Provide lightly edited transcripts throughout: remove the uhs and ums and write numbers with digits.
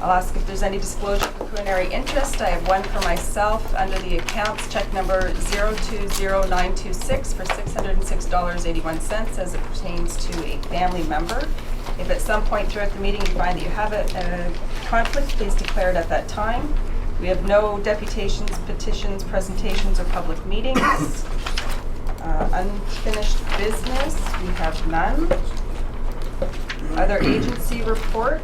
I'll ask if there's any disclosure of pecuniary interest. I have one for myself under the accounts, check number 020926 for $606.81 as it pertains to a family member. If at some point throughout the meeting you find that you have a conflict, please declare it at that time. We have no deputations, petitions, presentations, or public meetings. Unfinished business, we have none. Other agency reports.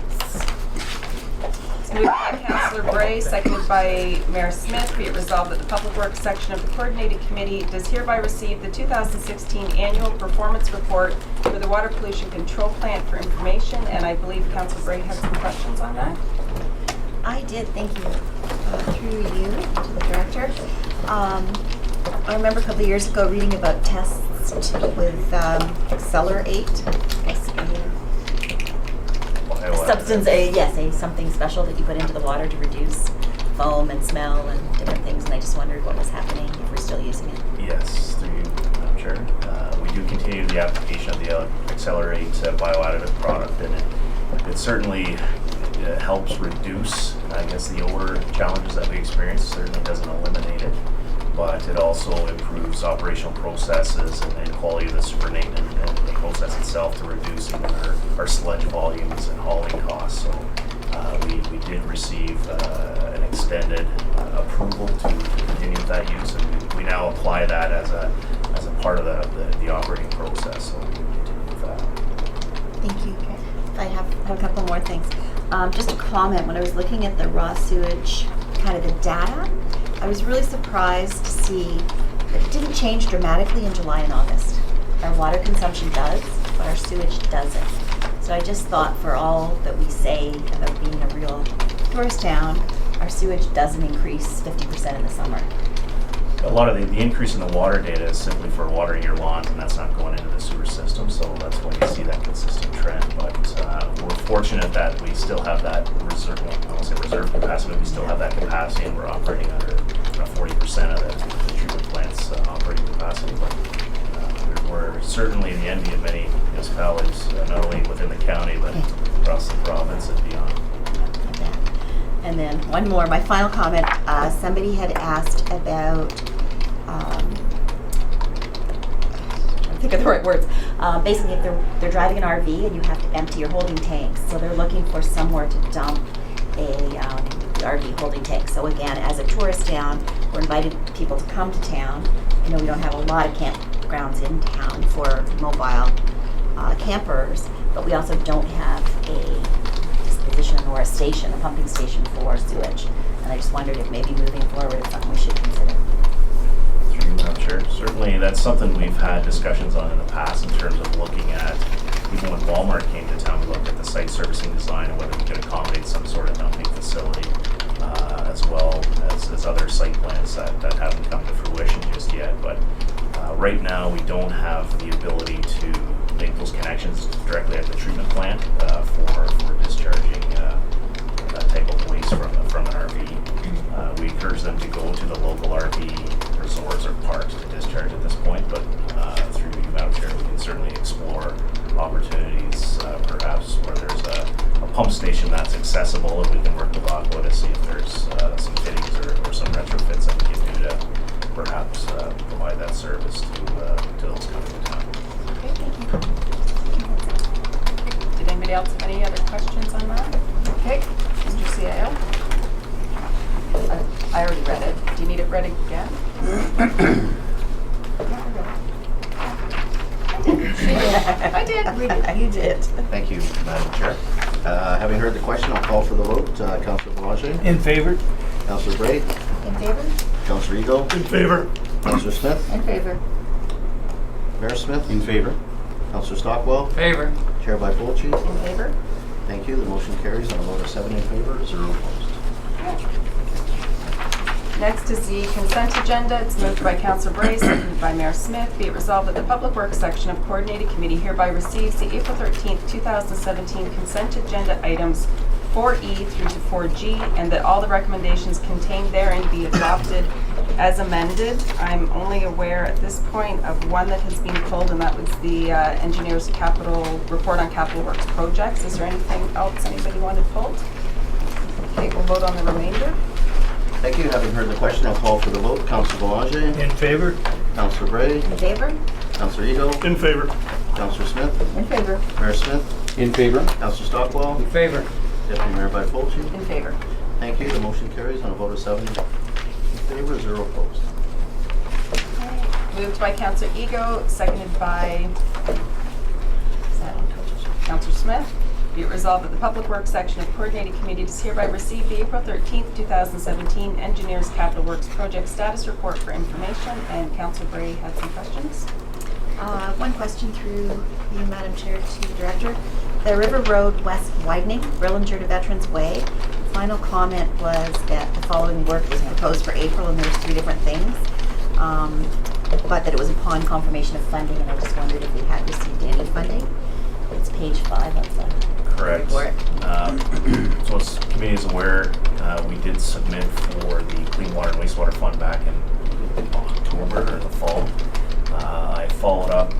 It's moved by Councillor Bray, seconded by Mayor Smith. Be it resolved that the Public Works section of the Coordinated Committee does hereby receive the 2016 Annual Performance Report for the Water Pollution Control Plant for information, and I believe Councillor Bray has some questions on that. I did, thank you. Through you to the director. I remember a couple of years ago reading about tests with Accelerate. Substance, something special that you put into the water to reduce foam and smell and different things, and I just wondered what was happening, if we're still using it. Yes, through you, Madam Chair. We do continue the application of the Accelerate bioadditive product, and it certainly helps reduce, I guess, the odor challenges that we experience. It certainly doesn't eliminate it, but it also improves operational processes and quality of the supernatant and the process itself to reduce even our sludge volumes and hauling costs. So we did receive an extended approval to continue with that use, and we now apply that as a part of the operating process. So we continue with that. Thank you. Okay. I have a couple more things. Just a comment, when I was looking at the raw sewage, kind of the data, I was really surprised to see that it didn't change dramatically in July and August. Our water consumption does, but our sewage doesn't. So I just thought, for all that we say about being a real tourist town, our sewage doesn't increase 50% in the summer. A lot of the increase in the water data is simply for watering your lawns, and that's not going into the sewer system, so that's why you see that consistent trend. But we're fortunate that we still have that reserve, I won't say reserve capacity, but we still have that capacity, and we're operating under 40% of the treatment plant's operating capacity. But we're certainly the envy of many municipalities, not only within the county, but across the province and beyond. And then one more, my final comment, somebody had asked about, I'm trying to think of the right words, basically if they're driving an RV and you have to empty your holding tanks, so they're looking for somewhere to dump a RV holding tank. So again, as a tourist town, we're inviting people to come to town. I know we don't have a lot of campgrounds in town for mobile campers, but we also don't have a disposition or a pumping station for sewage. And I just wondered if maybe moving forward is something we should consider. Through you, Madam Chair. Certainly that's something we've had discussions on in the past in terms of looking at, even when Walmart came to town, we looked at the site servicing design and whether we could accommodate some sort of dumping facility, as well as other site plans that haven't come to fruition just yet. But right now we don't have the ability to make those connections directly at the treatment plant for discharging that type of waste from an RV. We encourage them to go to the local RV resorts or parks to discharge at this point, but through you, Madam Chair, we can certainly explore opportunities perhaps where there's a pump station that's accessible, and we can work with Aqua to see if there's some fittings or some retrofits that we can do to perhaps provide that service to those coming to town. Okay, thank you. Did anybody else have any other questions on that? Okay, Mr. CIO. I already read it. Do you need it read again? I did. You did. Thank you, Madam Chair. Having heard the question, I'll call for the vote. Councillor Boulanger? In favor. Councillor Bray? In favor? Councillor Ego? In favor. Councillor Smith? In favor. Mayor Smith? In favor. Councillor Stockwell? Favor. Chair by Fulci? In favor? Thank you. The motion carries on a vote of 7 in favor, 0 opposed. Next is the consent agenda. It's moved by Councillor Bray, seconded by Mayor Smith. Be it resolved that the Public Works section of Coordinated Committee hereby receives the April 13th, 2017 consent agenda items 4E through to 4G, and that all the recommendations contained therein be adopted as amended. I'm only aware at this point of one that has been pulled, and that was the engineer's capital report on capital works projects. Is there anything else anybody wanted pulled? Okay, we'll vote on the remainder. Thank you. Having heard the question, I'll call for the vote. Councillor Boulanger, In favor? Councillor Bray, In favor? Councillor Eagle, In favor. Councillor Smith, In favor. Mayor Smith, In favor? Councillor Stockwell, In favor. Deputy Mayor Byfolchi. In favor. Thank you. The motion carries on a vote of 7 in favor, 0 opposed. Moved by Councillor Ego, seconded by Councillor Smith. Be it resolved that the Public Works section of Coordinated Committee does hereby receive the April 13th, 2017 Engineers Capital Works Project Status Report for information, and Councillor Bray had some questions. One question through you, Madam Chair, to the Director. The River Road West widening, Brillinger to Veterans Way. Final comment was that the following work was proposed for April, and there's 3 different things. But that it was upon confirmation of funding, and I just wondered if we had received any funding. It's page 5 of the Correct. report. So as the committee is aware, we did submit for the Clean Water and Wastewater Fund back in October or the fall. I followed up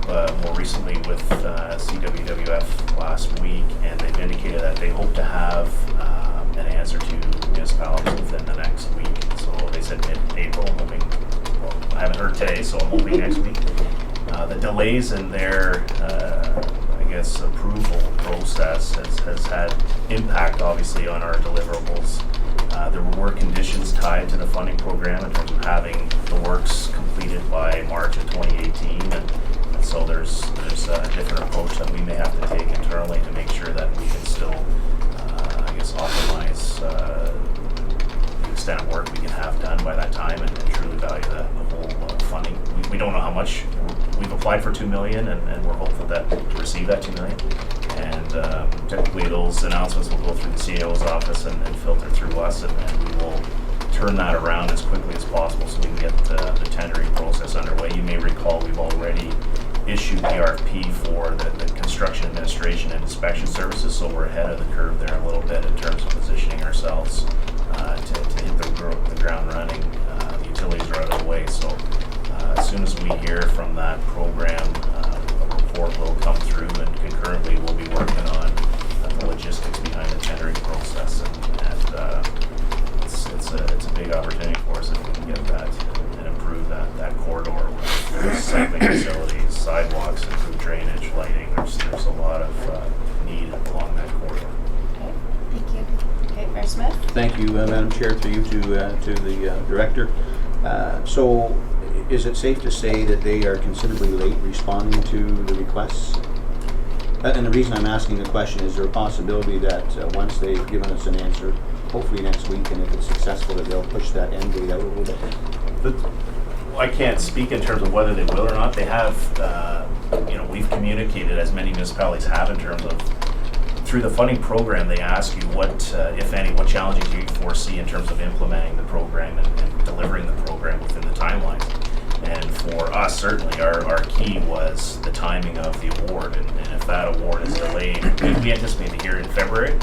more recently with CWWF last week, and they've indicated that they hope to have an answer to municipalities within the next week. So they said mid-April. I'm hoping, well, I haven't heard today, so I'm hoping next week. The delays in their approval process has had impact, obviously, on our deliverables. There were conditions tied to the funding program in terms of having the works completed by March of 2018, and so there's a different approach that we may have to take internally to make sure that we can still, optimize the extent of work we can have done by that time and truly value the whole funding. We don't know how much. We've applied for $2 million, and we're hopeful that to receive that $2 million. And typically those announcements will go through the CEO's office and filter through us, and we will turn that around as quickly as possible so we can get the tendering process underway. You may recall we've already issued the RFP for the construction administration and inspection services, so we're ahead of the curve there a little bit in terms of positioning ourselves to hit the ground running. The utilities are out of the way, so as soon as we hear from that program, a report will come through, and concurrently we'll be working on the logistics behind the tendering process. And it's a big opportunity for us if we can get that and improve that corridor with recycling facilities, sidewalks, improved drainage, lighting. There's a lot of need along that corridor. Okay. Thank you. Okay, Mayor Smith? Thank you, Madam Chair, through you to the Director. So is it safe to say that they are considerably late responding to the requests? And the reason I'm asking the question is there a possibility that once they've given us an answer, hopefully next week, and if it's successful, that they'll push that end date out a little bit? I can't speak in terms of whether they will or not. They have, we've communicated, as many municipalities have, in terms of through the funding program, they ask you what, if any, what challenges you foresee in terms of implementing the program and delivering the program within the timelines. And for us, certainly, our key was the timing of the award. And if that award is delayed, we anticipate to hear it in February.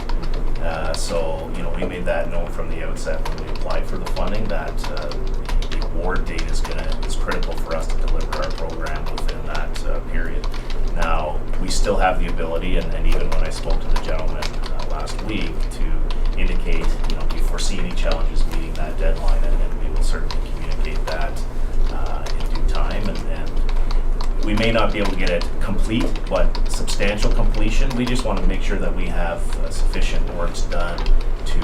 So, we made that known from the outset when we applied for the funding that the award date is critical for us to deliver our program within that period. Now, we still have the ability, and even when I spoke to the gentleman last week, to indicate, do you foresee any challenges meeting that deadline, and we will certainly communicate that in due time. And we may not be able to get it complete, but substantial completion. We just want to make sure that we have sufficient works done to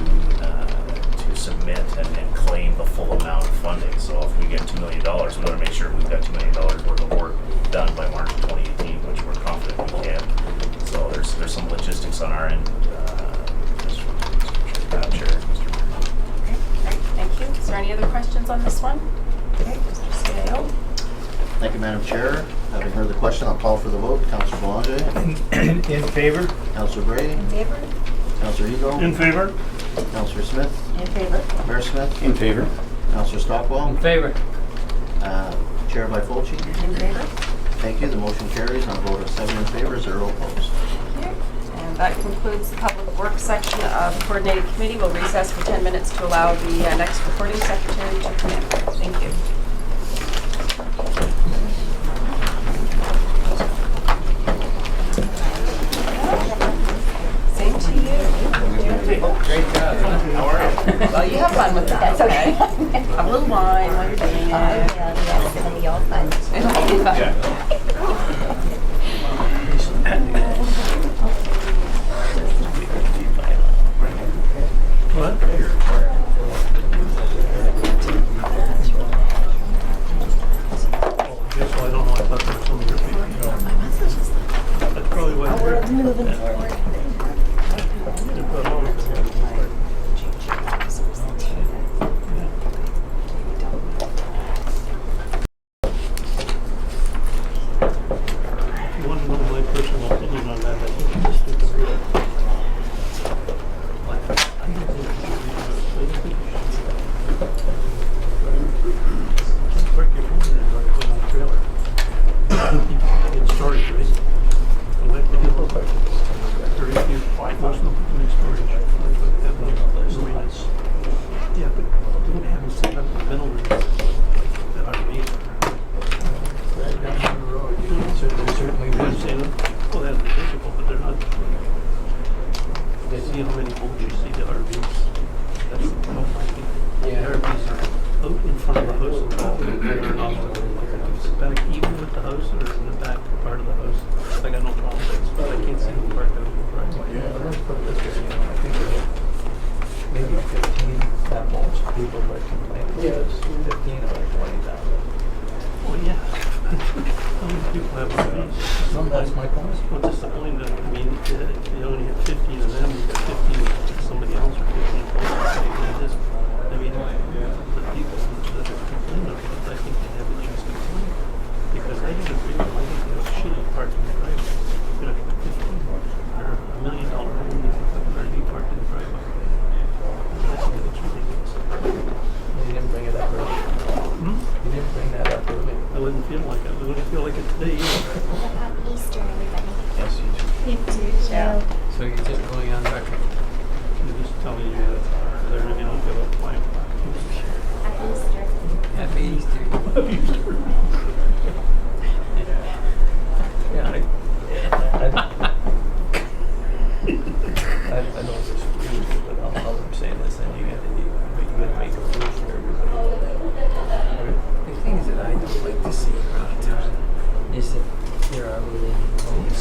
submit and claim the full amount of funding. So if we get $2 million, we want to make sure we've got $2 million worth of work done by March 2018, which we're confident we can. So there's some logistics on our end. Madam Chair, Mr. Okay, great, thank you. Is there any other questions on this one? Okay, Mr. CAO? Thank you, Madam Chair. Having heard the question, I'll call for the vote. Councillor Boulanger, In favor? Councillor Bray, In favor? Councillor Eagle, In favor? Councillor Smith, In favor. Mayor Smith, In favor? Councillor Stockwell, favor. Chair Byfolchi. In favor? Thank you. The motion carries on a vote of 7 in favor, 0 opposed. Thank you. And that concludes the Public Works section of the Coordinated Committee. We'll recess for 10 minutes to allow the next recording secretary to come in. Thank you. Same to you. Great job. How are you? you have fun with that. That's okay. Have a little wine while you're doing Oh, it. yeah, yes, it'll be all fun. It'll be fun. Okay, so I don't know, I thought there was some of your people. That's probably why they're. Moving forward. They've got all of them. If you want to know my personal opinion on that, I think you just need to read it. I don't think you should read it. I don't think you should. Park your phone in and put it on the trailer. You can get storage, right? So let them know. Very few, most of them put them in storage. Have those arenas. Yeah, but they don't have them set up in the middle of the RV. Right down the road. Certainly visible. Well, they're visible, but they're not. They see how many boats you see the RVs. That's how I think. The RVs are out in front of the house and back. They're not. If it's back even with the house or in the back part of the house, I got no problem with it. But I can't see them parked out in the driveway. Yeah, let's put it this way, you know, I think there's maybe 15 at most people that complain. Yes. 15 out of 20,000. Well, yeah. How many people have RVs? No, that's my point. What's the point of, I mean, you only have 15 of them, you've got 15 of somebody else or 15 folks. I mean, the people that are complaining about it, I think they have a chance to complain. Because I don't agree with them. I think they have shitty parking in the driveway. You're gonna put 15 or $1 million home, you can put an RV parked in the driveway. I think it's ridiculous. You didn't bring it up earlier. You didn't bring that up earlier. I wouldn't feel like it. I wouldn't feel like it today either. Happy Easter, everybody. Yes, you do. You too, Joe. So you're just going on record. I'm just telling you that I really don't feel like flying. Happy Easter. Happy Easter. Yeah, I don't disagree with you, but all I'm saying is that you gotta make a rule for everybody. The things that I don't like to see around town is that there are related roads.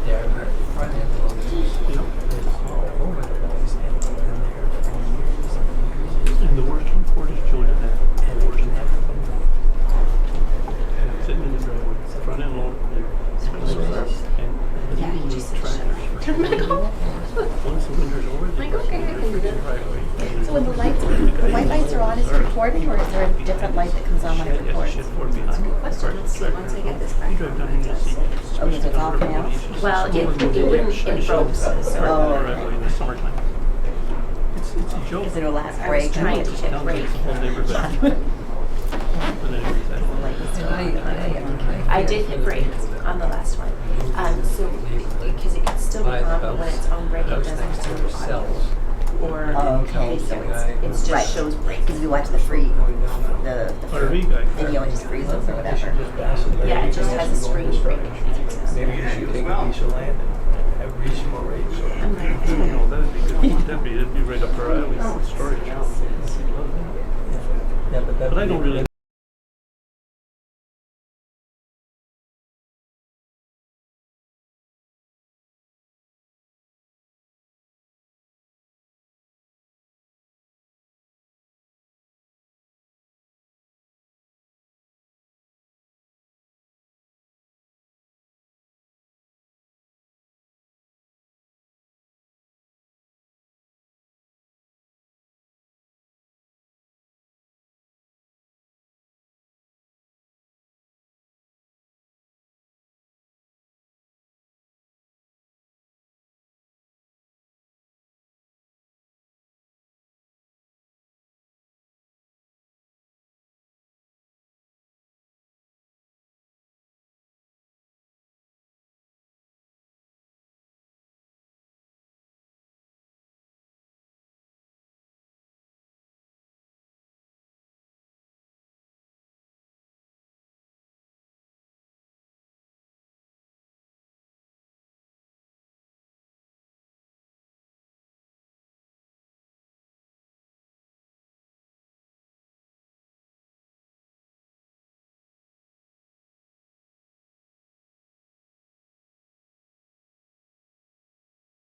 There are front end roads. There's all over the place, and they're for years and years. And the worst one for it is joining that. And we can never come back. Sitting in the driveway, front end load, and Yeah, you just tractors. Turn back on. Once the winter's over, they Like, go okay, I can do the that. driveway. So when the white lights are on, is it recording, or is there a different light that comes on when it Shed, records? shed for behind. Question, let's see, once I get this back You drive down and you see. Oh, is it off now? Well, it wouldn't, it froze, so. Oh, Driveway in the summertime. It's a joke. Is it a last I was break? trying to hit Down break. the whole neighborhood. And then it's Light is still on. I did hit break on the last one. So, because it can still be on, but when it's on break, it Those doesn't things turn that are on. cells. Or, Oh, okay. so it's Right. just shows break. Because we watch the free, the RV guy. video and just freezes or You should whatever. just pass it. Yeah, it just has a screen break. Maybe you should take a piece of land and have reasonable rates. I'm like, No, that'd be good. That'd be right up our alley. Storage. Yeah, But I don't really